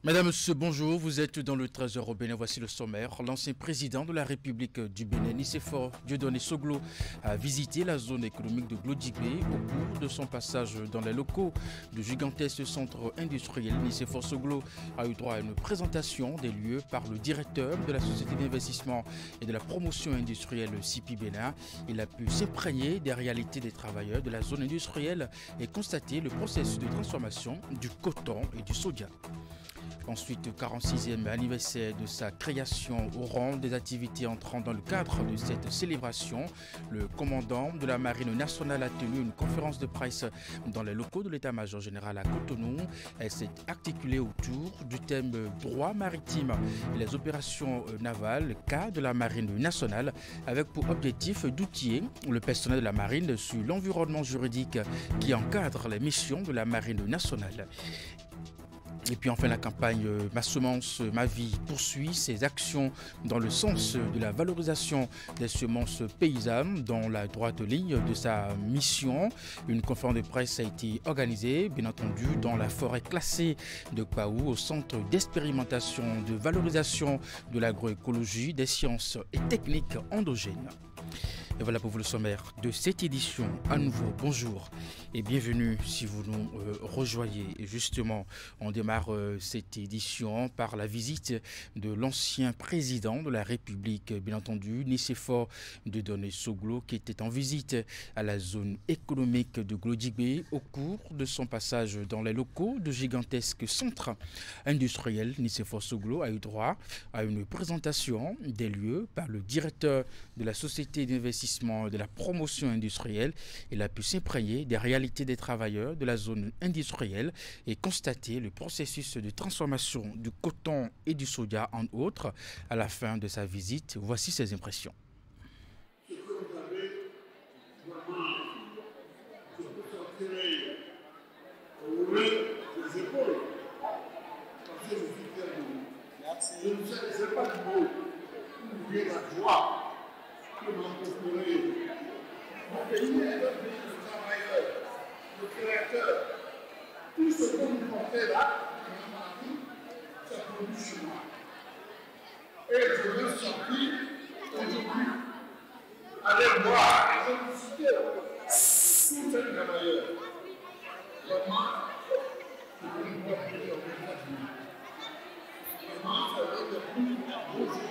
Madame, Monsieur, bonjour. Vous êtes dans le Trésor au Bénin. Voici le sommaire. L'ancien président de la République du Bénin, Nicéphore Dieudonné Soglo, a visité la zone économique de Glodjibé au cours de son passage dans les locaux du gigantesque centre industriel. Nicéphore Soglo a eu droit à une présentation des lieux par le directeur de la Société d'investissement et de la promotion industrielle CIPI Bénin. Il a pu s'imprégner des réalités des travailleurs de la zone industrielle et constater le processus de transformation du coton et du soja. Ensuite, 46e anniversaire de sa création au rang des activités entrant dans le cadre de cette célébration. Le commandant de la Marine nationale a tenu une conférence de presse dans les locaux de l'état-major général à Cotonou. Elle s'est articulée autour du thème droit maritime et les opérations navales, cas de la Marine nationale, avec pour objectif d'outiller le personnel de la Marine sur l'environnement juridique qui encadre les missions de la Marine nationale. Et puis enfin, la campagne Ma semence, ma vie poursuit ses actions dans le sens de la valorisation des semences paysannes dans la droite ligne de sa mission. Une conférence de presse a été organisée, bien entendu, dans la forêt classée de Kwaou, au centre d'expérimentation de valorisation de l'agroécologie, des sciences et techniques endogènes. Et voilà pour vous le sommaire de cette édition. À nouveau, bonjour et bienvenue si vous nous rejoignez. Et justement, on démarre cette édition par la visite de l'ancien président de la République, bien entendu, Nicéphore Dieudonné Soglo, qui était en visite à la zone économique de Glodjibé au cours de son passage dans les locaux de gigantesques centres industriels. Nicéphore Soglo a eu droit à une présentation des lieux par le directeur de la Société d'investissement de la promotion industrielle. Il a pu s'imprégner des réalités des travailleurs de la zone industrielle et constater le processus de transformation du coton et du soja en autres. À la fin de sa visite, voici ses impressions. Ce que vous avez, vraiment, je peux sortir au relais des épaules, parce que je suis fier de vous. Merci. Je ne sais pas du mot, ou bien la joie que m'a procuré. Mon pays est un pays de travailleurs, de créateurs. Tout ce que vous portez là, dans ma vie, ça produit chez moi. Et je veux sortir aujourd'hui, aller voir, je vous citer tous ces travailleurs. Vraiment, je veux vous voir plus en États-Unis. Vraiment, ça veut dire plus beau jour.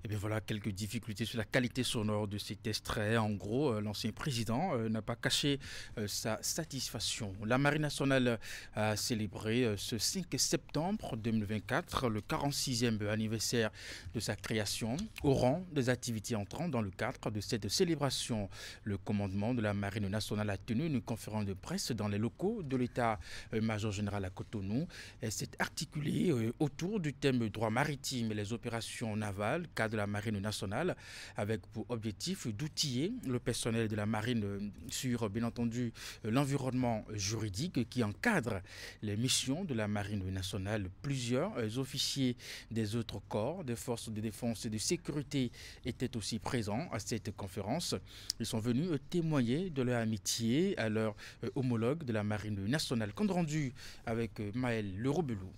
Et bien voilà quelques difficultés sur la qualité sonore de cet extrait. En gros, l'ancien président n'a pas caché sa satisfaction. La Marine nationale a célébré ce 5 septembre 2024 le 46e anniversaire de sa création au rang des activités entrant dans le cadre de cette célébration. Le commandement de la Marine nationale a tenu une conférence de presse dans les locaux de l'état-major général à Cotonou. Elle s'est articulée autour du thème droit maritime et les opérations navales, cadre de la Marine nationale, avec pour objectif d'outiller le personnel de la Marine sur, bien entendu, l'environnement juridique qui encadre les missions de la Marine nationale. Plusieurs officiers des autres corps, des forces de défense et de sécurité étaient aussi présents à cette conférence. Ils sont venus témoigner de leur amitié à leur homologue de la Marine nationale. Compte rendu avec Maël Lerobelou.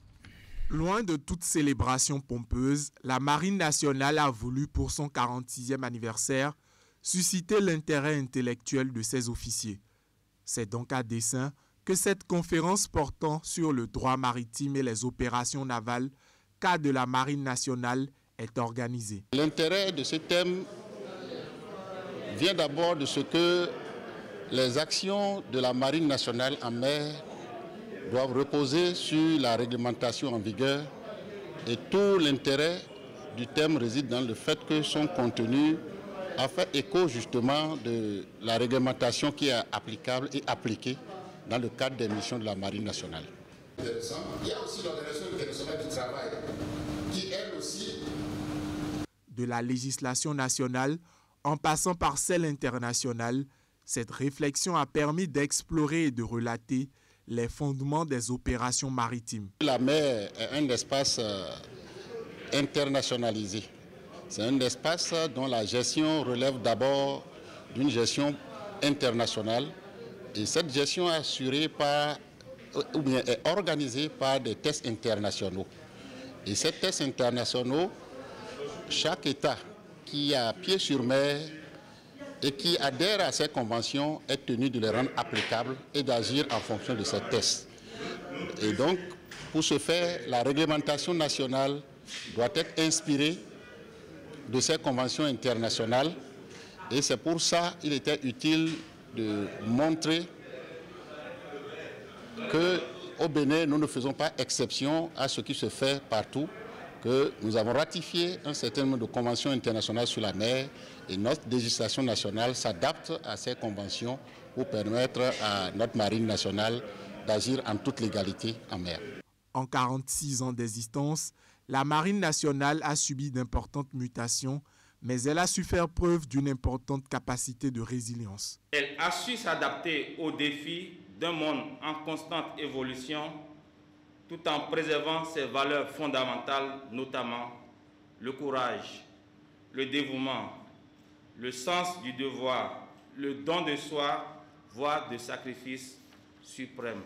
Loin de toute célébration pompeuse, la Marine nationale a voulu, pour son 46e anniversaire, susciter l'intérêt intellectuel de ses officiers. C'est donc à dessein que cette conférence portant sur le droit maritime et les opérations navales, cas de la Marine nationale, est organisée. L'intérêt de ce thème vient d'abord de ce que les actions de la Marine nationale en mer doivent reposer sur la réglementation en vigueur et tout l'intérêt du thème réside dans le fait que son contenu a fait écho justement de la réglementation qui est applicable et appliquée dans le cadre des missions de la Marine nationale. Il y a aussi l'Organisation internationale du travail qui elle aussi... De la législation nationale en passant par celle internationale, cette réflexion a permis d'explorer et de relater les fondements des opérations maritimes. La mer est un espace internationalisé C'est un espace dont la gestion relève d'abord d'une gestion internationale. Et cette gestion est assurée par, ou bien est organisée par des tests internationaux. Et ces tests internationaux, chaque État qui a pied sur mer et qui adhère à ces conventions est tenu de les rendre applicables et d'agir en fonction de ces tests. Et donc, pour ce faire, la réglementation nationale doit être inspirée de ces conventions internationales. Et c'est pour ça qu'il était utile de montrer qu'au Bénin, nous ne faisons pas exception à ce qui se fait partout, que nous avons ratifié un certain nombre de conventions internationales sur la mer et notre législation nationale s'adapte à ces conventions pour permettre à notre marine nationale d'agir en toute légalité en mer. En 46 ans d'existence, la marine nationale a subi d'importantes mutations, mais elle a su faire preuve d'une importante capacité de résilience. Elle a su s'adapter aux défis d'un monde en constante évolution, tout en préservant ses valeurs fondamentales, notamment le courage, le dévouement, le sens du devoir, le don de soi, voire de sacrifice suprême.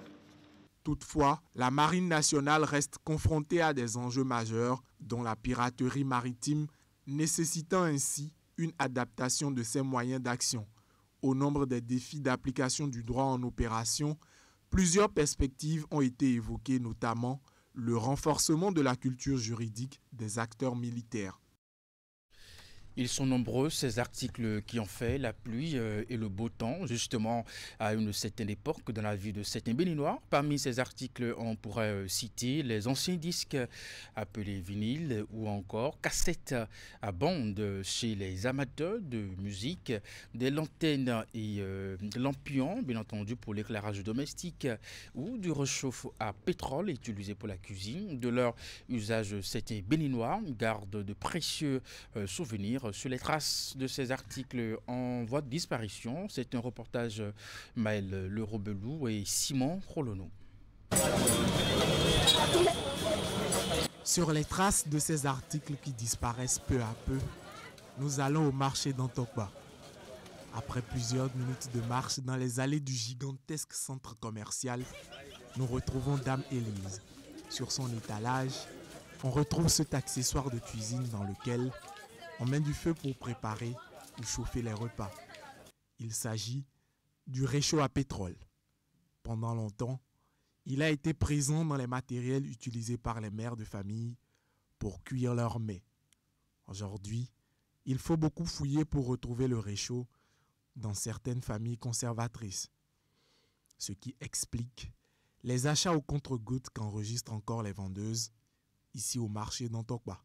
Toutefois, la marine nationale reste confrontée à des enjeux majeurs, dont la piraterie maritime, nécessitant ainsi une adaptation de ses moyens d'action. Au nombre des défis d'application du droit en opération, plusieurs perspectives ont été évoquées, notamment le renforcement de la culture juridique des acteurs militaires. Ils sont nombreux, ces articles qui ont fait la pluie et le beau temps, justement à une certaine époque dans la vie de certains Béninois. Parmi ces articles, on pourrait citer les anciens disques appelés vinyles ou encore cassettes à bande chez les amateurs de musique, des lanternes et lampions, bien entendu pour l'éclairage domestique, ou du réchauffe à pétrole utilisé pour la cuisine. De leur usage, certains Béninois gardent de précieux souvenirs sur les traces de ces articles en voie de disparition. C'est un reportage Maël Le Robelou et Simon Rolono. Sur les traces de ces articles qui disparaissent peu à peu, nous allons au marché d'Antokba. Après plusieurs minutes de marche dans les allées du gigantesque centre commercial, nous retrouvons Dame Élise. Sur son étalage, on retrouve cet accessoire de cuisine dans lequel on met du feu pour préparer ou chauffer les repas. Il s'agit du réchaud à pétrole. Pendant longtemps, il a été présent dans les matériels utilisés par les mères de famille pour cuire leurs mets. Aujourd'hui, il faut beaucoup fouiller pour retrouver le réchaud dans certaines familles conservatrices. Ce qui explique les achats au compte-gouttes qu'enregistrent encore les vendeuses ici au marché d'Antokba.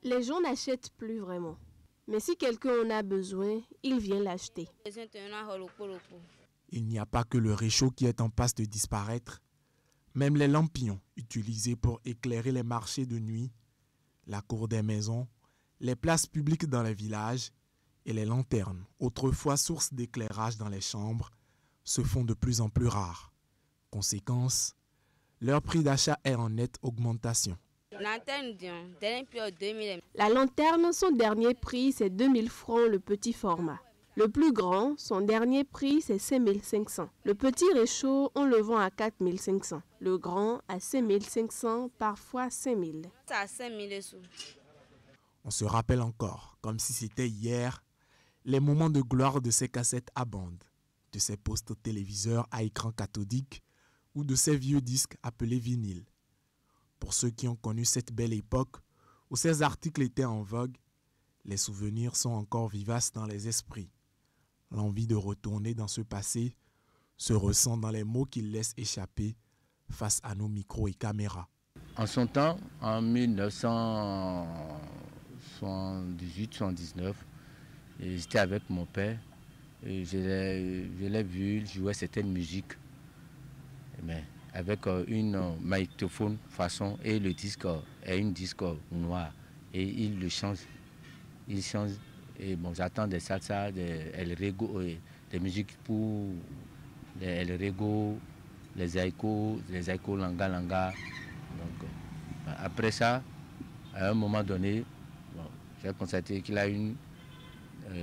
Les gens n'achètent plus vraiment. Mais si quelqu'un en a besoin, il vient l'acheter. Il n'y a pas que le réchaud qui est en passe de disparaître. Même les lampions utilisés pour éclairer les marchés de nuit, la cour des maisons, les places publiques dans les villages et les lanternes, autrefois source d'éclairage dans les chambres, se font de plus en plus rares. Conséquence, leur prix d'achat est en nette augmentation. La lanterne, son dernier prix, c'est 2000 francs le petit format. Le plus grand, son dernier prix, c'est 5500. Le petit réchaud, on le vend à 4500. Le grand, à 5500, parfois 5000. On se rappelle encore, comme si c'était hier, les moments de gloire de ces cassettes à bande, de ces postes téléviseurs à écran cathodique ou de ces vieux disques appelés vinyles. Pour ceux qui ont connu cette belle époque où ces articles étaient en vogue, les souvenirs sont encore vivaces dans les esprits. L'envie de retourner dans ce passé se ressent dans les mots qu'ils laissent échapper face à nos micros et caméras. En son temps, en 1978-79, j'étais avec mon père et je l'ai vu, il jouait certaines musiques. Mais avec une magnétophone façon et le disque est un disque noir et il le change. Il change et bon, j'attends des salsa, des El Rego, des musiques pour les El Rego, les Aiko Langa Langa. Donc, après ça, à un moment donné, bon, j'ai constaté qu'il a une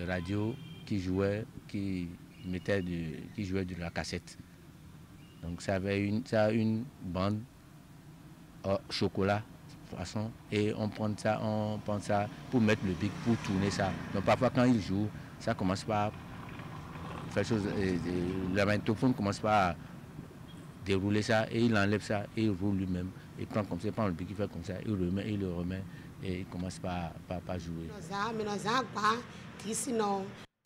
radio qui jouait de la cassette. Donc ça a une bande chocolat façon, et on prend ça pour mettre le bic, pour tourner ça. Donc parfois quand il joue, ça commence par faire chose, le magnétophone commence par à dérouler ça et il enlève ça et il roule lui-même. Il prend comme ça, il prend le bic, il fait comme ça, il le remet et il commence par jouer.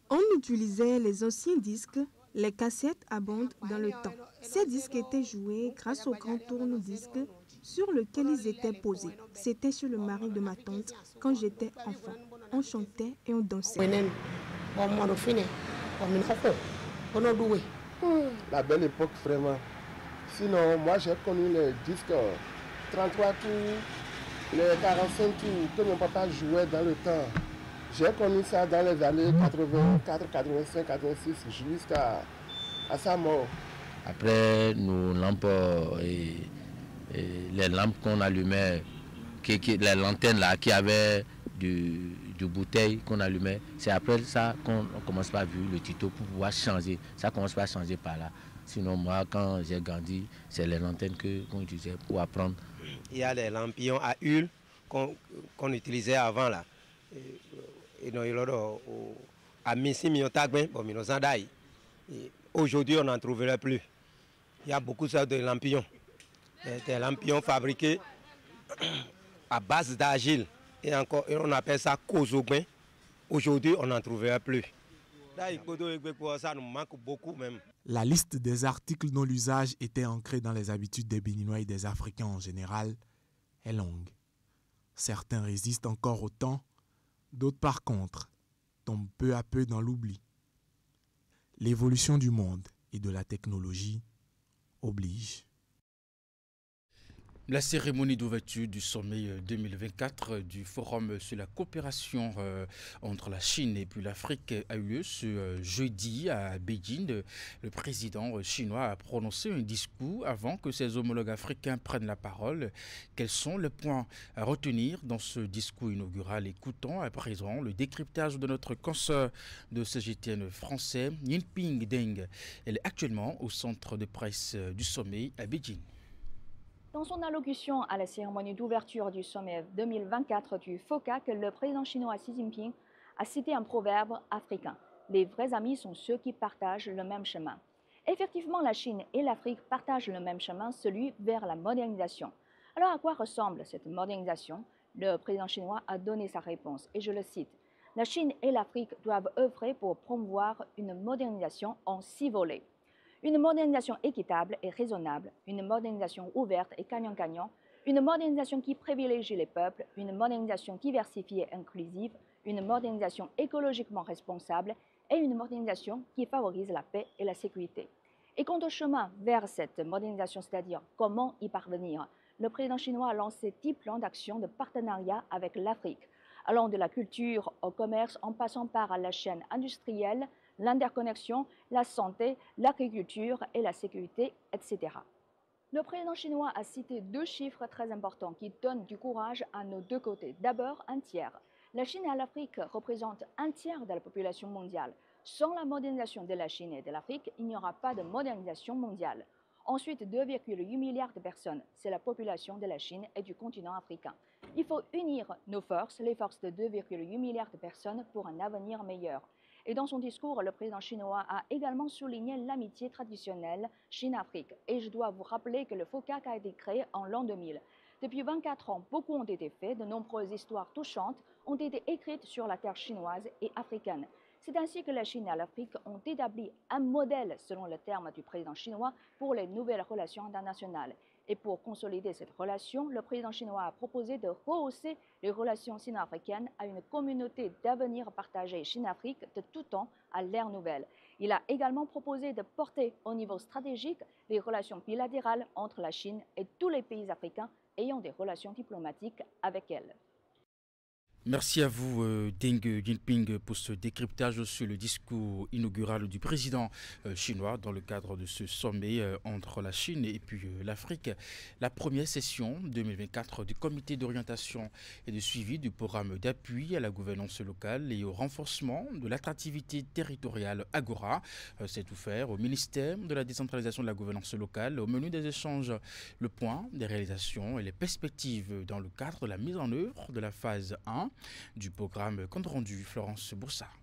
On utilisait les anciens disques, les cassettes à bande dans le temps. Ces disques étaient joués grâce au grand tourne-disque sur lequel ils étaient posés. C'était chez le mari de ma tante quand j'étais enfant. On chantait et on dansait. La belle époque vraiment. Sinon, moi j'ai connu les disques 33 tours, les 45 tours que mon papa jouait dans le temps. J'ai connu ça dans les années 84, 85, 86 jusqu'à sa mort. Après nos lampes et les lampes qu'on allumait, les lanternes là qui avaient du bouteille qu'on allumait, c'est après ça qu'on commence par voir le tuto pour pouvoir changer. Ça commence par changer par là. Sinon moi quand j'ai grandi, c'est les lanternes qu'on utilisait pour apprendre. Il y a les lampions à huile qu'on utilisait avant là. Aujourd'hui on n'en trouverait plus. Il y a beaucoup de lampions. Des lampions fabriqués à base d'argile. Et on appelle ça kozogbin. Aujourd'hui, on n'en trouverait plus. Ça nous manque beaucoup même. La liste des articles dont l'usage était ancré dans les habitudes des Béninois et des Africains en général est longue. Certains résistent encore au temps, d'autres par contre tombent peu à peu dans l'oubli. L'évolution du monde et de la technologie oblige. La cérémonie d'ouverture du sommet 2024 du Forum sur la coopération entre la Chine et puis l'Afrique a eu lieu ce jeudi à Beijing. Le président chinois a prononcé un discours avant que ses homologues africains prennent la parole. Quels sont les points à retenir dans ce discours inaugural? Écoutons à présent le décryptage de notre consoeur de CGTN français, Yinping Deng. Elle est actuellement au centre de presse du sommet à Beijing. Dans son allocution à la cérémonie d'ouverture du sommet 2024 du FOCAC, le président chinois Xi Jinping a cité un proverbe africain. Les vrais amis sont ceux qui partagent le même chemin. Effectivement, la Chine et l'Afrique partagent le même chemin, celui vers la modernisation. Alors à quoi ressemble cette modernisation? Le président chinois a donné sa réponse et je le cite. La Chine et l'Afrique doivent œuvrer pour promouvoir une modernisation en 6 volets. Une modernisation équitable et raisonnable, une modernisation ouverte et gagnant-gagnant, une modernisation qui privilégie les peuples, une modernisation diversifiée et inclusive, une modernisation écologiquement responsable et une modernisation qui favorise la paix et la sécurité. Et quant au chemin vers cette modernisation, c'est-à-dire comment y parvenir, le président chinois a lancé 10 plans d'action de partenariat avec l'Afrique, allant de la culture au commerce en passant par la chaîne industrielle, l'interconnexion, la santé, l'agriculture et la sécurité, etc. Le président chinois a cité 2 chiffres très importants qui donnent du courage à nos 2 côtés. D'abord, 1/3. La Chine et l'Afrique représentent 1/3 de la population mondiale. Sans la modernisation de la Chine et de l'Afrique, il n'y aura pas de modernisation mondiale. Ensuite, 2,8 milliards de personnes, c'est la population de la Chine et du continent africain. Il faut unir nos forces, les forces de 2,8 milliards de personnes pour un avenir meilleur. Et dans son discours, le président chinois a également souligné l'amitié traditionnelle Chine-Afrique. Et je dois vous rappeler que le FOCAC a été créé en l'an 2000. Depuis 24 ans, beaucoup ont été faits, de nombreuses histoires touchantes ont été écrites sur la terre chinoise et africaine. C'est ainsi que la Chine et l'Afrique ont établi un modèle, selon le terme du président chinois, pour les nouvelles relations internationales. Et pour consolider cette relation, le président chinois a proposé de rehausser les relations sino-africaines à une communauté d'avenir partagée Chine-Afrique de tout temps à l'ère nouvelle. Il a également proposé de porter au niveau stratégique les relations bilatérales entre la Chine et tous les pays africains ayant des relations diplomatiques avec elle. Merci à vous, Deng Jinping, pour ce décryptage sur le discours inaugural du président chinois dans le cadre de ce sommet entre la Chine et puis l'Afrique. La première session 2024 du comité d'orientation et de suivi du programme d'appui à la gouvernance locale et au renforcement de l'attractivité territoriale Agora s'est ouvert au ministère de la décentralisation de la gouvernance locale. Au menu des échanges, le point des réalisations et les perspectives dans le cadre de la mise en œuvre de la phase 1 du programme compte rendu Florence Boussard.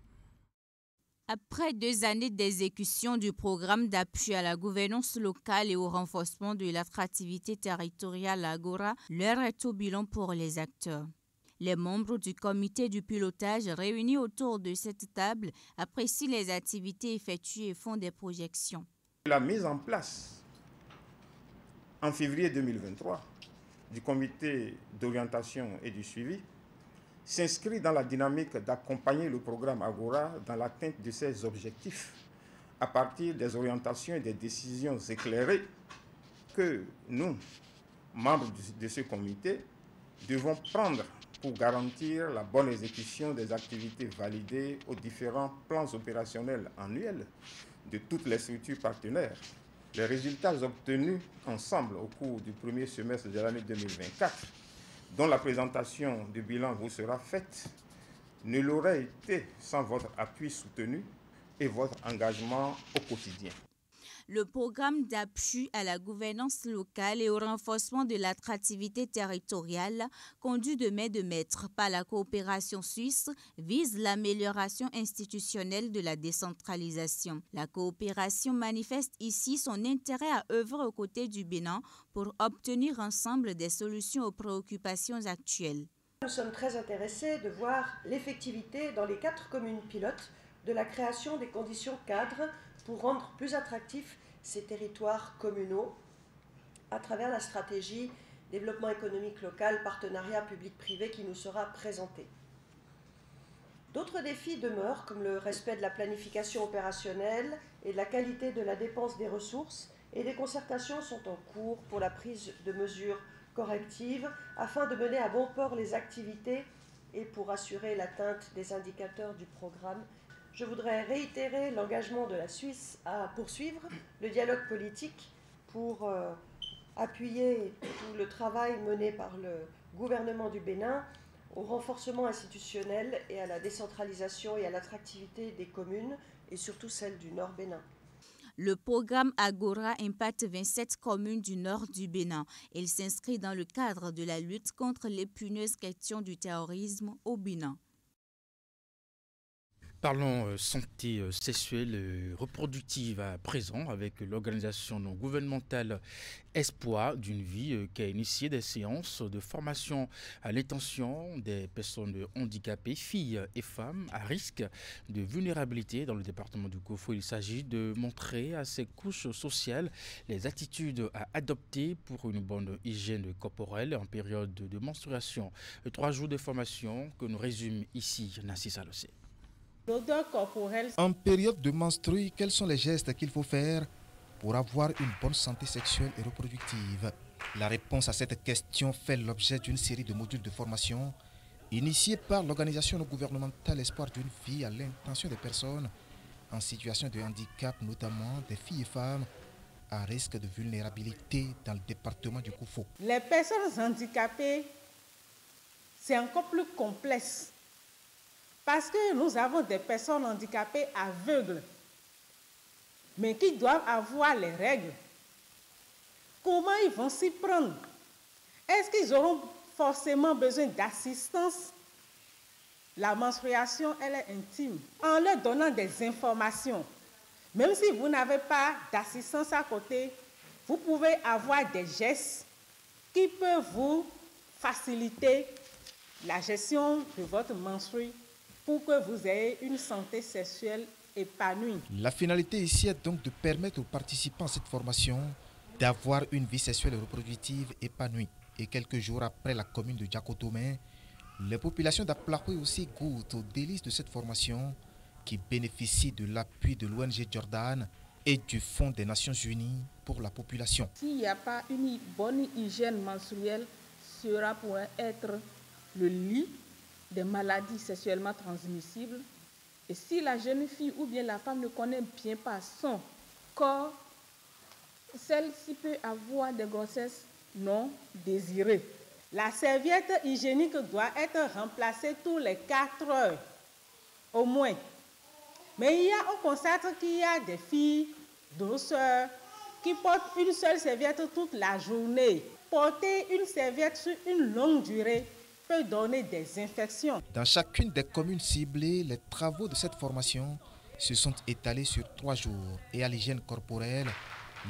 Après 2 années d'exécution du programme d'appui à la gouvernance locale et au renforcement de l'attractivité territoriale Agora, l'heure est au bilan pour les acteurs. Les membres du comité du pilotage réunis autour de cette table apprécient les activités effectuées et font des projections. La mise en place en février 2023 du comité d'orientation et du suivi s'inscrit dans la dynamique d'accompagner le programme Agora dans l'atteinte de ses objectifs à partir des orientations et des décisions éclairées que nous, membres de ce comité, devons prendre pour garantir la bonne exécution des activités validées aux différents plans opérationnels annuels de toutes les structures partenaires. Les résultats obtenus ensemble au cours du premier semestre de l'année 2024, dont la présentation du bilan vous sera faite, ne l'aurait été sans votre appui soutenu et votre engagement au quotidien. Le programme d'appui à la gouvernance locale et au renforcement de l'attractivité territoriale, conduit de main de maître par la coopération suisse, vise l'amélioration institutionnelle de la décentralisation. La coopération manifeste ici son intérêt à œuvrer aux côtés du Bénin pour obtenir ensemble des solutions aux préoccupations actuelles. Nous sommes très intéressés de voir l'effectivité dans les 4 communes pilotes de la création des conditions cadres pour rendre plus attractifs ces territoires communaux à travers la stratégie développement économique local, partenariat public-privé qui nous sera présentée. D'autres défis demeurent comme le respect de la planification opérationnelle et de la qualité de la dépense des ressources, et des concertations sont en cours pour la prise de mesures correctives afin de mener à bon port les activités et pour assurer l'atteinte des indicateurs du programme. Je voudrais réitérer l'engagement de la Suisse à poursuivre le dialogue politique pour appuyer tout le travail mené par le gouvernement du Bénin au renforcement institutionnel et à la décentralisation et à l'attractivité des communes et surtout celles du Nord Bénin. Le programme Agora impacte 27 communes du nord du Bénin. Il s'inscrit dans le cadre de la lutte contre l'épineuse question du terrorisme au Bénin. Parlons santé sexuelle et reproductive à présent avec l'organisation non gouvernementale Espoir d'une vie qui a initié des séances de formation à l'intention des personnes handicapées, filles et femmes à risque de vulnérabilité dans le département du Kofo. Il s'agit de montrer à ces couches sociales les attitudes à adopter pour une bonne hygiène corporelle en période de menstruation. 3 jours de formation que nous résume ici Nassi Salosé. En période de menstrue, quels sont les gestes qu'il faut faire pour avoir une bonne santé sexuelle et reproductive? La réponse à cette question fait l'objet d'une série de modules de formation initiés par l'organisation non gouvernementale Espoir d'une vie à l'intention des personnes en situation de handicap, notamment des filles et femmes à risque de vulnérabilité dans le département du Koufo. Les personnes handicapées, c'est encore plus complexe. Parce que nous avons des personnes handicapées aveugles, mais qui doivent avoir les règles. Comment ils vont s'y prendre? Est-ce qu'ils auront forcément besoin d'assistance? La menstruation, elle est intime. En leur donnant des informations, même si vous n'avez pas d'assistance à côté, vous pouvez avoir des gestes qui peuvent vous faciliter la gestion de votre menstruation, pour que vous ayez une santé sexuelle épanouie. La finalité ici est donc de permettre aux participants à cette formation d'avoir une vie sexuelle et reproductive épanouie. Et quelques jours après la commune de Djakotomé, les populations d'Aplakoué aussi goûtent aux délices de cette formation qui bénéficie de l'appui de l'ONG Jordan et du Fonds des Nations Unies pour la population. S'il n'y a pas une bonne hygiène menstruelle, sera pour être le lit des maladies sexuellement transmissibles. Et si la jeune fille ou bien la femme ne connaît bien pas son corps, celle-ci peut avoir des grossesses non désirées. La serviette hygiénique doit être remplacée tous les 4 heures, au moins. Mais on constate qu'il y a des filles, de nos sœurs, qui portent une seule serviette toute la journée. Porter une serviette sur une longue durée peut donner des infections. Dans chacune des communes ciblées, les travaux de cette formation se sont étalés sur 3 jours. Et à l'hygiène corporelle,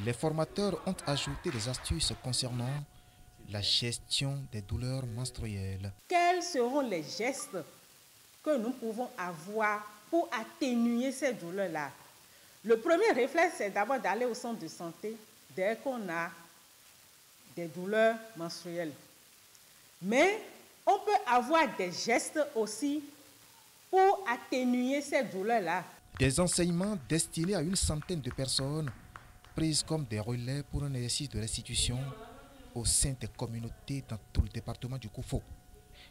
les formateurs ont ajouté des astuces concernant la gestion des douleurs menstruelles. Quels seront les gestes que nous pouvons avoir pour atténuer ces douleurs-là? Le premier réflexe, c'est d'abord d'aller au centre de santé dès qu'on a des douleurs menstruelles. Mais on peut avoir des gestes aussi pour atténuer ces douleurs-là. Des enseignements destinés à une centaine de personnes prises comme des relais pour un exercice de restitution au sein des communautés dans tout le département du Koufo.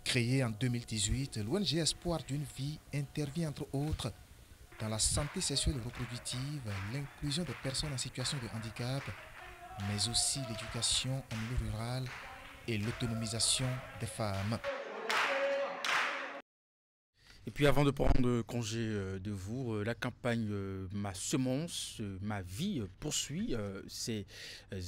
Créé en 2018, l'ONG Espoir d'une vie intervient entre autres dans la santé sexuelle et reproductive, l'inclusion des personnes en situation de handicap, mais aussi l'éducation en milieu rural et l'autonomisation des femmes. Et puis avant de prendre congé de vous, la campagne Ma semence, ma vie poursuit ses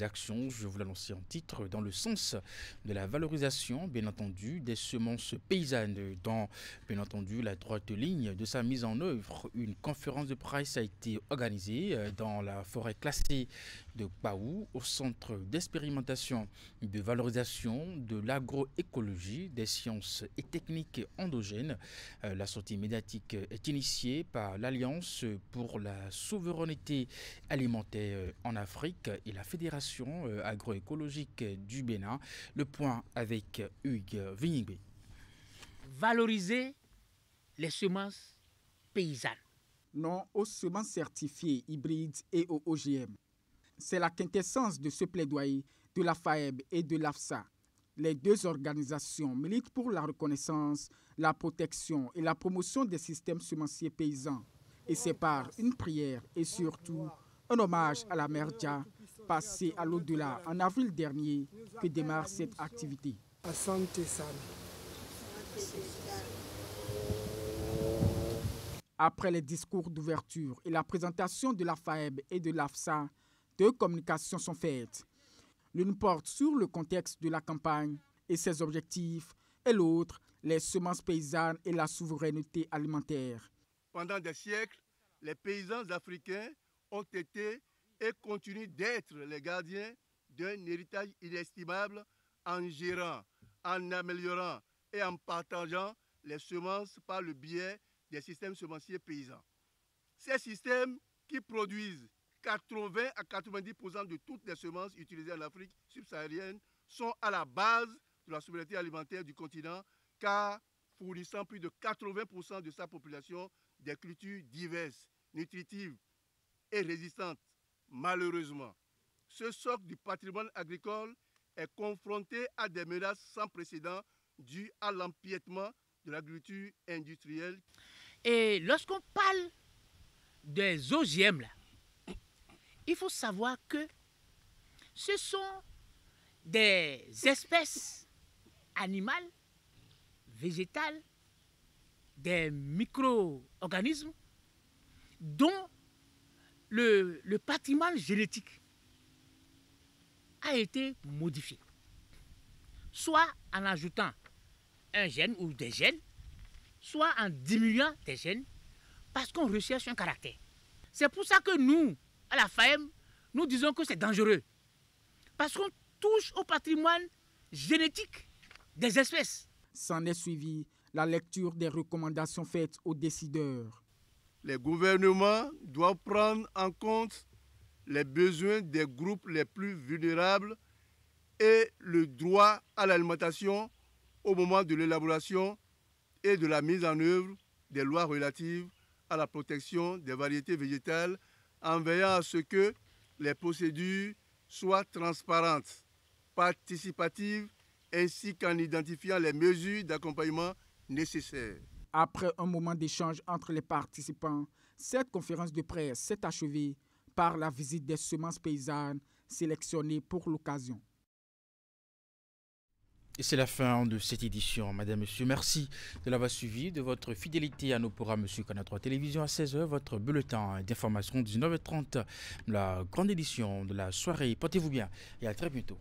actions, je vous l'annonce en titre, dans le sens de la valorisation, bien entendu, des semences paysannes. Dans, bien entendu, la droite ligne de sa mise en œuvre, une conférence de presse a été organisée dans la forêt classée de Baou, au centre d'expérimentation de valorisation de l'agroécologie, des sciences et techniques endogènes. La sortie médiatique est initiée par l'Alliance pour la souveraineté alimentaire en Afrique et la Fédération agroécologique du Bénin. Le point avec Hugues Vignigbe. Valoriser les semences paysannes. Non aux semences certifiées hybrides et aux OGM. C'est la quintessence de ce plaidoyer de la FAEB et de l'AFSA. Les 2 organisations militent pour la reconnaissance, la protection et la promotion des systèmes semenciers paysans. Et c'est par une prière et surtout un hommage à la mère Dia, passée à l'au-delà en avril dernier, que démarre cette activité. Après les discours d'ouverture et la présentation de la FAEB et de l'AFSA, 2 communications sont faites. L'une porte sur le contexte de la campagne et ses objectifs, et l'autre, les semences paysannes et la souveraineté alimentaire. Pendant des siècles, les paysans africains ont été et continuent d'être les gardiens d'un héritage inestimable en gérant, en améliorant et en partageant les semences par le biais des systèmes semenciers paysans. Ces systèmes qui produisent 80 à 90% de toutes les semences utilisées en Afrique subsaharienne sont à la base de la souveraineté alimentaire du continent, car fournissant plus de 80% de sa population des cultures diverses, nutritives et résistantes. Malheureusement, ce socle du patrimoine agricole est confronté à des menaces sans précédent dues à l'empiètement de l'agriculture industrielle. Et lorsqu'on parle des OGM, là, il faut savoir que ce sont des espèces animales, végétales, des micro-organismes dont le patrimoine génétique a été modifié, soit en ajoutant un gène ou des gènes, soit en diminuant des gènes, parce qu'on recherche un caractère. C'est pour ça que nous, à la FAEM, nous disons que c'est dangereux. Parce qu'on touche au patrimoine génétique des espèces. S'en est suivi la lecture des recommandations faites aux décideurs. Les gouvernements doivent prendre en compte les besoins des groupes les plus vulnérables et le droit à l'alimentation au moment de l'élaboration et de la mise en œuvre des lois relatives à la protection des variétés végétales, en veillant à ce que les procédures soient transparentes, participatives, ainsi qu'en identifiant les mesures d'accompagnement nécessaires. Après un moment d'échange entre les participants, cette conférence de presse s'est achevée par la visite des semences paysannes sélectionnées pour l'occasion. Et c'est la fin de cette édition. Madame, Monsieur, merci de l'avoir suivi, de votre fidélité à nos programmes sur Canal 3 Télévision à 16h, votre bulletin d'information 19h30, la grande édition de la soirée. Portez-vous bien et à très bientôt.